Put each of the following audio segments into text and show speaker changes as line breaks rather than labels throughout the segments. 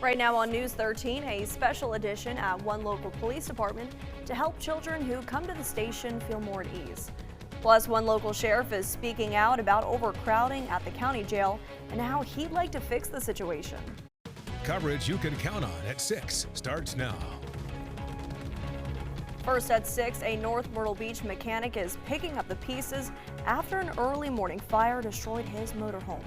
Right now on News 13, a special edition at one local police department to help children who come to the station feel more at ease. Plus, one local sheriff is speaking out about overcrowding at the county jail and how he'd like to fix the situation.
Coverage you can count on at 6 starts now.
First at 6, a North Myrtle Beach mechanic is picking up the pieces after an early morning fire destroyed his motorhome.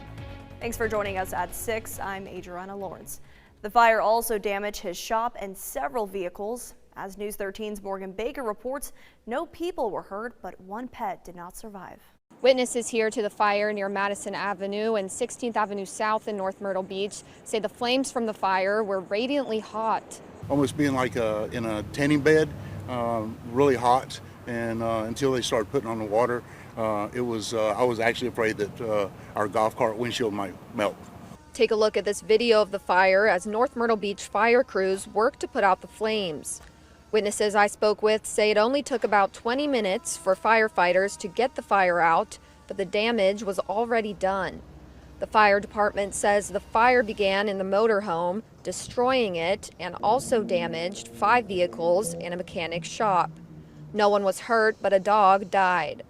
Thanks for joining us at 6. I'm Adriana Lawrence. The fire also damaged his shop and several vehicles. As News 13's Morgan Baker reports, no people were hurt, but one pet did not survive.
Witnesses here to the fire near Madison Avenue and 16th Avenue South in North Myrtle Beach say the flames from the fire were radiantly hot.
Almost being like in a tanning bed, really hot, and until they started putting on the water, I was actually afraid that our golf cart windshield might melt.
Take a look at this video of the fire as North Myrtle Beach fire crews work to put out the flames. Witnesses I spoke with say it only took about 20 minutes for firefighters to get the fire out, but the damage was already done. The fire department says the fire began in the motorhome, destroying it, and also damaged 5 vehicles and a mechanic's shop. No one was hurt, but a dog died.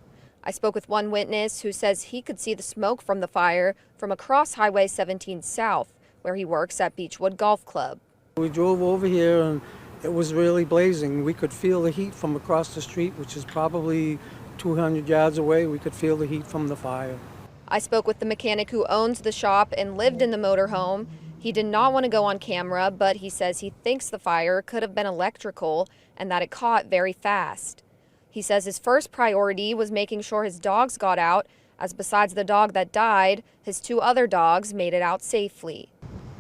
I spoke with one witness who says he could see the smoke from the fire from across Highway 17 South, where he works at Beechwood Golf Club.
We drove over here and it was really blazing. We could feel the heat from across the street, which is probably 200 yards away. We could feel the heat from the fire.
I spoke with the mechanic who owns the shop and lived in the motorhome. He did not want to go on camera, but he says he thinks the fire could have been electrical and that it caught very fast. He says his first priority was making sure his dogs got out, as besides the dog that died, his 2 other dogs made it out safely.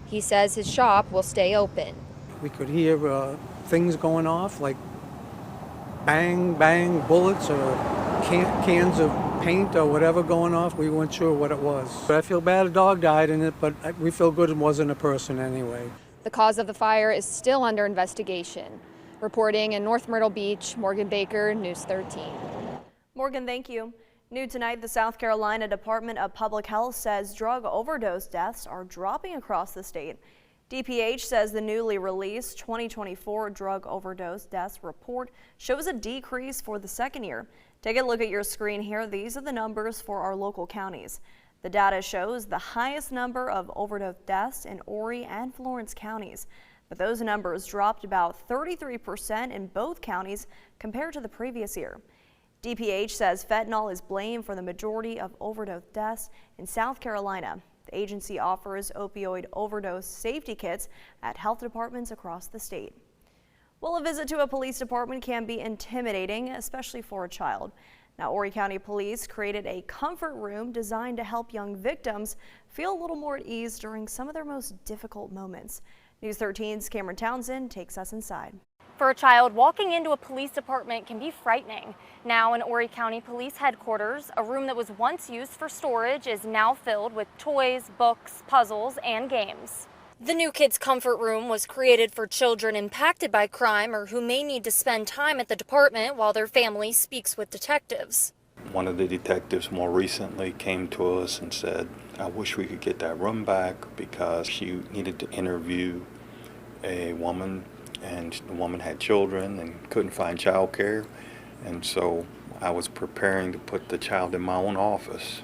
He says his shop will stay open.
We could hear things going off like bang, bang, bullets or cans of paint or whatever going off. We weren't sure what it was. But I feel bad a dog died in it, but we feel good it wasn't a person anyway.
The cause of the fire is still under investigation. Reporting in North Myrtle Beach, Morgan Baker, News 13.
Morgan, thank you. New tonight, the South Carolina Department of Public Health says drug overdose deaths are dropping across the state. DPH says the newly released 2024 drug overdose deaths report shows a decrease for the second year. Take a look at your screen here. These are the numbers for our local counties. The data shows the highest number of overdose deaths in Horry and Florence counties. But those numbers dropped about 33% in both counties compared to the previous year. DPH says fentanyl is blamed for the majority of overdose deaths in South Carolina. The agency offers opioid overdose safety kits at health departments across the state. Well, a visit to a police department can be intimidating, especially for a child. Now, Horry County Police created a comfort room designed to help young victims feel a little more at ease during some of their most difficult moments. News 13's Cameron Townsend takes us inside.
For a child, walking into a police department can be frightening. Now in Horry County Police Headquarters, a room that was once used for storage is now filled with toys, books, puzzles, and games. The new Kids Comfort Room was created for children impacted by crime or who may need to spend time at the department while their family speaks with detectives.
One of the detectives more recently came to us and said, I wish we could get that room back because she needed to interview a woman, and the woman had children and couldn't find child care. And so I was preparing to put the child in my own office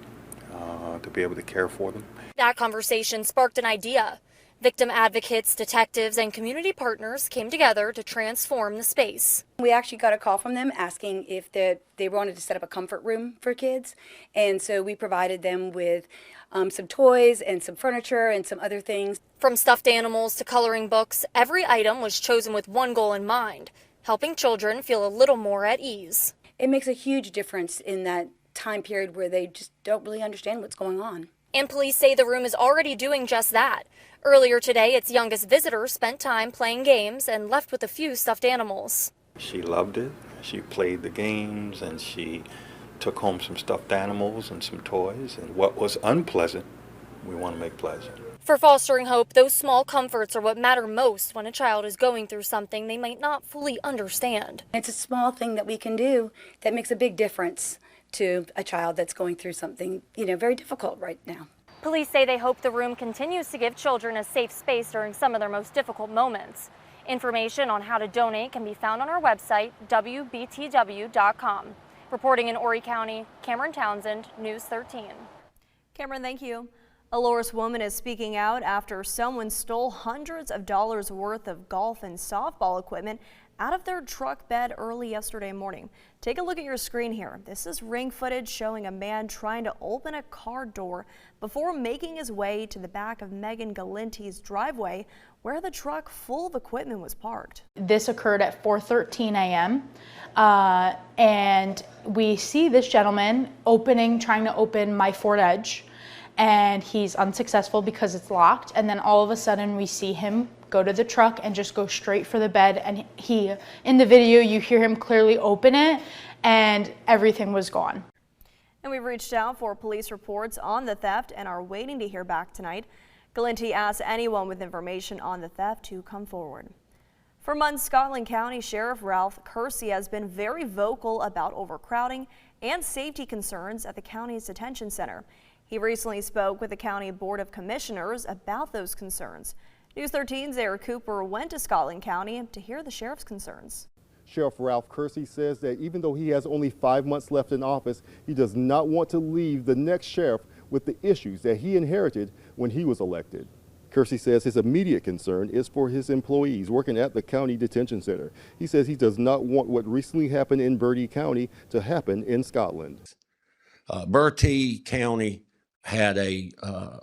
to be able to care for them.
That conversation sparked an idea. Victim advocates, detectives, and community partners came together to transform the space.
We actually got a call from them asking if they wanted to set up a comfort room for kids. And so we provided them with some toys and some furniture and some other things.
From stuffed animals to coloring books, every item was chosen with one goal in mind, helping children feel a little more at ease.
It makes a huge difference in that time period where they just don't really understand what's going on.
And police say the room is already doing just that. Earlier today, its youngest visitor spent time playing games and left with a few stuffed animals.
She loved it. She played the games and she took home some stuffed animals and some toys. And what was unpleasant, we want to make pleasant.
For Fostering Hope, those small comforts are what matter most when a child is going through something they might not fully understand.
It's a small thing that we can do that makes a big difference to a child that's going through something, very difficult right now.
Police say they hope the room continues to give children a safe space during some of their most difficult moments. Information on how to donate can be found on our website, WBTW.com. Reporting in Horry County, Cameron Townsend, News 13.
Cameron, thank you. A Loris woman is speaking out after someone stole hundreds of dollars worth of golf and softball equipment out of their truck bed early yesterday morning. Take a look at your screen here. This is ring footage showing a man trying to open a car door before making his way to the back of Megan Galinti's driveway where the truck full of equipment was parked.
This occurred at 4:13 a.m. And we see this gentleman trying to open my Ford Edge, and he's unsuccessful because it's locked. And then all of a sudden we see him go to the truck and just go straight for the bed. And in the video, you hear him clearly open it and everything was gone.
And we've reached out for police reports on the theft and are waiting to hear back tonight. Galinti asks anyone with information on the theft to come forward. For months, Scotland County Sheriff Ralph Kersey has been very vocal about overcrowding and safety concerns at the county's detention center. He recently spoke with the County Board of Commissioners about those concerns. News 13's Eric Cooper went to Scotland County to hear the sheriff's concerns.
Sheriff Ralph Kersey says that even though he has only 5 months left in office, he does not want to leave the next sheriff with the issues that he inherited when he was elected. Kersey says his immediate concern is for his employees working at the county detention center. He says he does not want what recently happened in Bertie County to happen in Scotland.
Bertie County had a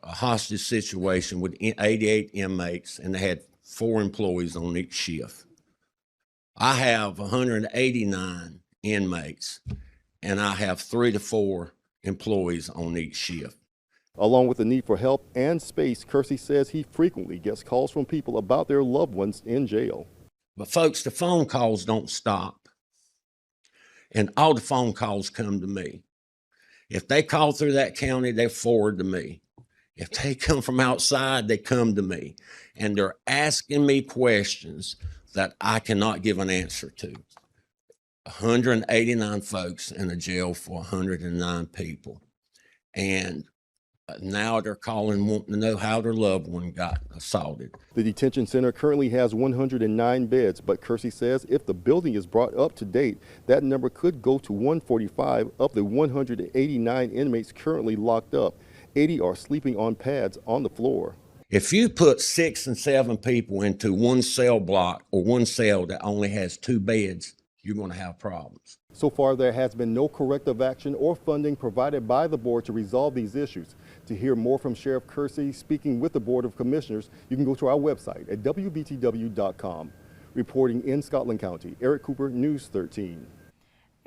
hostage situation with 88 inmates, and they had 4 employees on each shift. I have 189 inmates, and I have 3 to 4 employees on each shift.
Along with the need for help and space, Kersey says he frequently gets calls from people about their loved ones in jail.
But folks, the phone calls don't stop, and all the phone calls come to me. If they call through that county, they forward to me. If they come from outside, they come to me. And they're asking me questions that I cannot give an answer to. 189 folks in a jail for 109 people. And now they're calling, wanting to know how their loved one got assaulted.
The detention center currently has 109 beds, but Kersey says if the building is brought up to date, that number could go to 145 of the 189 inmates currently locked up. 80 are sleeping on pads on the floor.
If you put 6 and 7 people into one cell block or one cell that only has 2 beds, you're going to have problems.
So far, there has been no corrective action or funding provided by the board to resolve these issues. To hear more from Sheriff Kersey speaking with the Board of Commissioners, you can go to our website at WBTW.com. Reporting in Scotland County, Eric Cooper, News 13.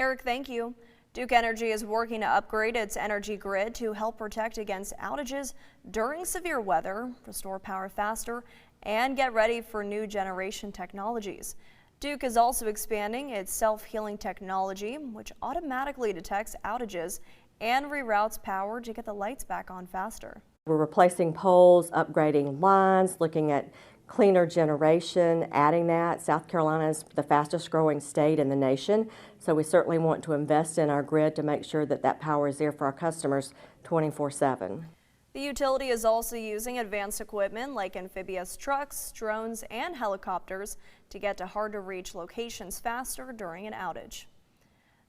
Eric, thank you. Duke Energy is working to upgrade its energy grid to help protect against outages during severe weather, restore power faster, and get ready for new generation technologies. Duke is also expanding its self-healing technology, which automatically detects outages and reroutes power to get the lights back on faster.
We're replacing poles, upgrading lines, looking at cleaner generation, adding that. South Carolina is the fastest growing state in the nation, so we certainly want to invest in our grid to make sure that that power is there for our customers 24/7.
The utility is also using advanced equipment like amphibious trucks, drones, and helicopters to get to hard-to-reach locations faster during an outage.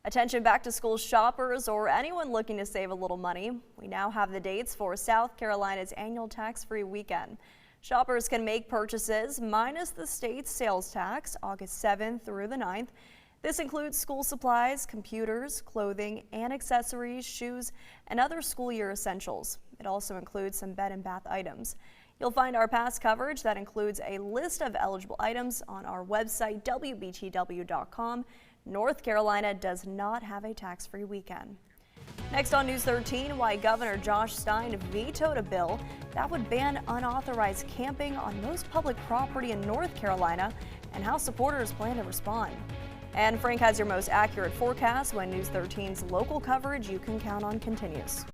Attention back-to-school shoppers or anyone looking to save a little money. We now have the dates for South Carolina's annual tax-free weekend. Shoppers can make purchases minus the state's sales tax August 7th through the 9th. This includes school supplies, computers, clothing, and accessories, shoes, and other school year essentials. It also includes some bed and bath items. You'll find our past coverage that includes a list of eligible items on our website, WBTW.com. North Carolina does not have a tax-free weekend. Next on News 13, why Governor Josh Stein vetoed a bill that would ban unauthorized camping on most public property in North Carolina and how supporters plan to respond. And Frank has your most accurate forecast when News 13's local coverage you can count on continues.